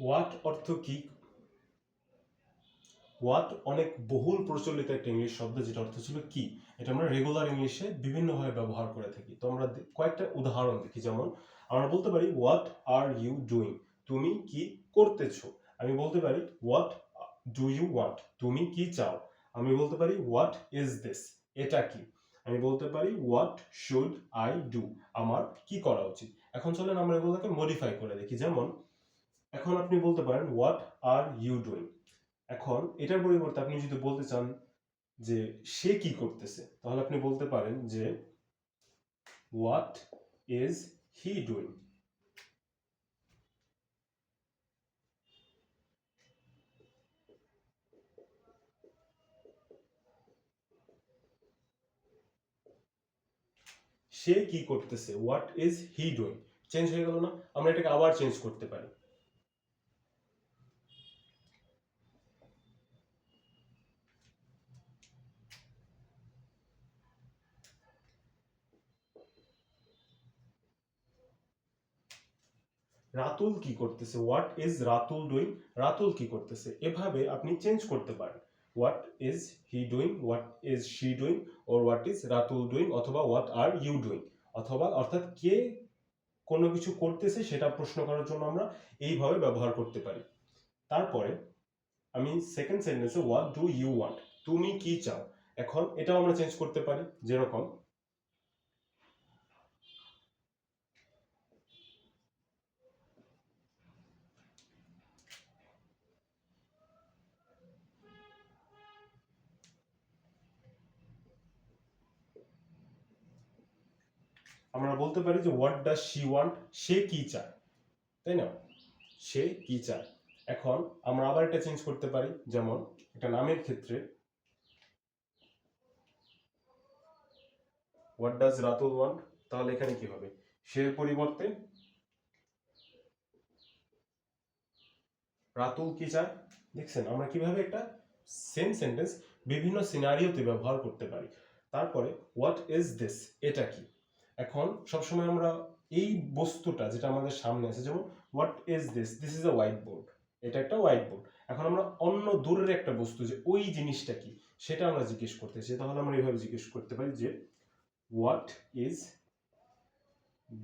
What অর্থ কি? What অনেক বহুল প্রচলিত একটা ইংলিশ শব্দ, যেটা অর্থ ছিল কি। এটা আমরা রেগুলার ইংলিশে বিভিন্নভাবে ব্যবহার করে থাকি। তো আমরা কয়েকটা উদাহরণ দেখি। যেমন আমরা বলতে পারি হোয়াট আর ইউ ডুইং, তুমি কি করতেছো। আমি বলতে পারি হোয়াট ডু ইউ ওয়ান্ট, তুমি কি চাও। আমি বলতে পারি হোয়াট ইজ দিস, এটা কি। আমি বলতে পারি হোয়াট শুড আই ডু, আমার কি করা উচিত। এখন চলেন আমরা এগুলোকে মডিফাই করে দেখি। যেমন এখন আপনি বলতে পারেন হোয়াট আর ইউ ডুইং। এখন এটার পরিবর্তে আপনি যদি বলতে চান যে সে কি করতেছে, তাহলে আপনি বলতে পারেন যে হোয়াট ইজ হি ডুইং। সে কি করতেছে, what is he doing. Change হয়ে গেল না? আমরা এটাকে আবার চেঞ্জ করতে পারি। রাতুল কি করতেছে, what is Ratul doing. Ratul কি করতেছে, এভাবে আপনি চেঞ্জ করতে পারেন। What is he doing, what is she doing, or what is Ratul doing, অথবা হোয়াট আর ইউ ডুইং। অথবা অর্থাৎ কে কোনো কিছু করতেছে সেটা প্রশ্ন করার জন্য আমরা এইভাবে ব্যবহার করতে পারি। তারপরে আমি সেকেন্ড সেন্টেন্সে হোয়াট ডু ইউ ওয়ান্ট, তুমি কি চাও। এখন এটাও আমরা চেঞ্জ করতে পারি। যেরকম আমরা বলতে পারি যে হোয়াট ডাজ শি ওয়ান্ট, সে কি চায়, তাই না? সে কি চায়। এখন আমরা আবার এটা চেঞ্জ করতে পারি। যেমন একটা নামের ক্ষেত্রে হোয়াট ডাজ রাতুল ওয়ান্ট, তাহলে এখানে কি হবে, সে পরিবর্তে রাতুল কি চায়। দেখছেন আমরা কিভাবে একটা সেম সেন্টেন্স বিভিন্ন সিনারিওতে ব্যবহার করতে পারি। তারপরে হোয়াট ইজ দিস, এটা কি। এখন সবসময় আমরা এই বস্তুটা যেটা আমাদের সামনে আছে, যেমন what is this, this is a white board, এটা একটা হোয়াইট বোর্ড। এখন আমরা অন্য দূরের একটা বস্তু যে ওই জিনিসটা কি সেটা আমরা জিজ্ঞেস করতে চাই, তাহলে আমরা এইভাবে জিজ্ঞেস করতে পারি যে হোয়াট ইজ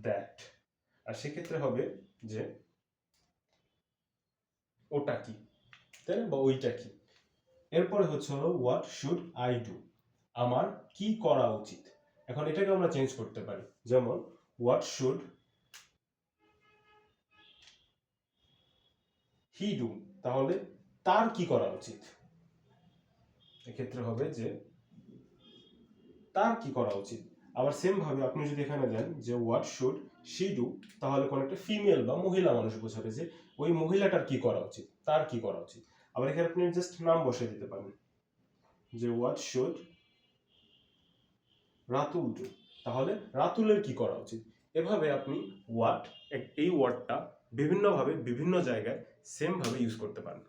দ্যাট। আর সেক্ষেত্রে হবে যে ওটা কি, তাই না, বা ওইটা কি। এরপরে হচ্ছে হলো হোয়াট শুড আই ডু, আমার কি করা উচিত। এখন এটাকে আমরা চেঞ্জ করতে পারি। যেমন হোয়াট শুড হি ডু, তাহলে তার কি করা উচিত। এক্ষেত্রে হবে যে তার কি করা উচিত। আবার সেম ভাবে আপনি যদি এখানে দেন যে হোয়াট শুড শি ডু, তাহলে কোন একটা ফিমেল বা মহিলা মানুষ বোঝাবে যে ওই মহিলাটার কি করা উচিত, তার কি করা উচিত। আবার এখানে আপনি জাস্ট নাম বসিয়ে দিতে পারেন যে হোয়াট শুড রাতুল ডু, তাহলে রাতুলের কি করা উচিত। এভাবে আপনি হোয়াট, এই ওয়ার্ডটা বিভিন্নভাবে বিভিন্ন জায়গায় সেম ভাবে ইউজ করতে পারেন।